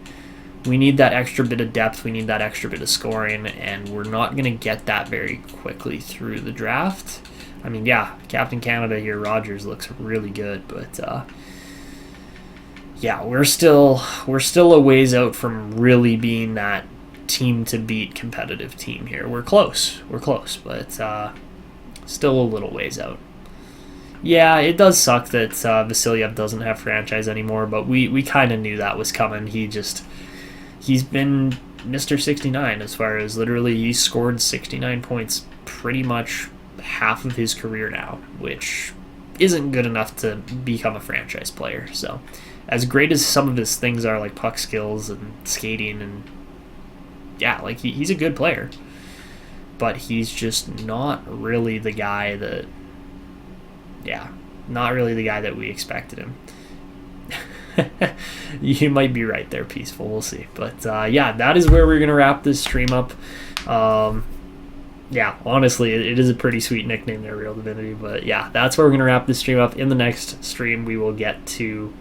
that extra bit of depth, we need that extra bit of scoring, and we're not going to get that very quickly through the draft. I mean, yeah, Captain Canada here, Rogers, looks really good, but yeah, we're still a ways out from really being that team to beat competitive team here. We're close, but still a little ways out. Yeah, it does suck that Vasilyev doesn't have franchise anymore, but we kind of knew that was coming. He's been Mr. 69 as far as literally he's scored 69 points pretty much half of his career now, which isn't good enough to become a franchise player. So as great as some of his things are, like puck skills and skating, and yeah, like he's a good player, but he's just not really the guy that we expected him. You might be right there, Peaceful. We'll see. But yeah, that is where we're going to wrap this stream up. Yeah, honestly, it is a pretty sweet nickname there, Real Divinity. But yeah, that's where we're going to wrap this stream up. In the next stream, we will get to...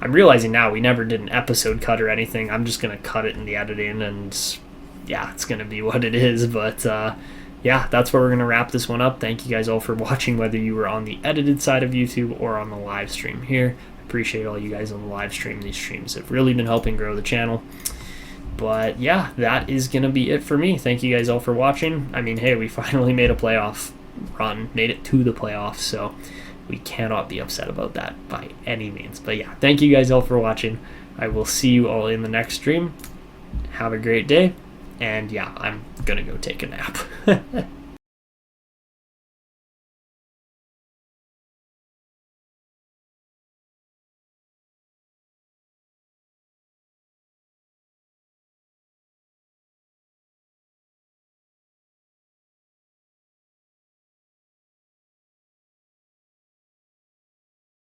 I'm realizing now we never did an episode cut or anything. I'm just going to cut it in the editing, and yeah, it's going to be what it is. But yeah, that's where we're going to wrap this one up. Thank you guys all for watching, whether you were on the edited side of YouTube or on the live stream here. Appreciate all you guys on the live stream. These streams have really been helping grow the channel. But yeah, that is going to be it for me. Thank you guys all for watching. I mean, hey, we finally made a playoff run, made it to the playoffs, so we cannot be upset about that by any means. But yeah, thank you guys all for watching. I will see you all in the next stream. Have a great day. And yeah, I'm going to go take a nap.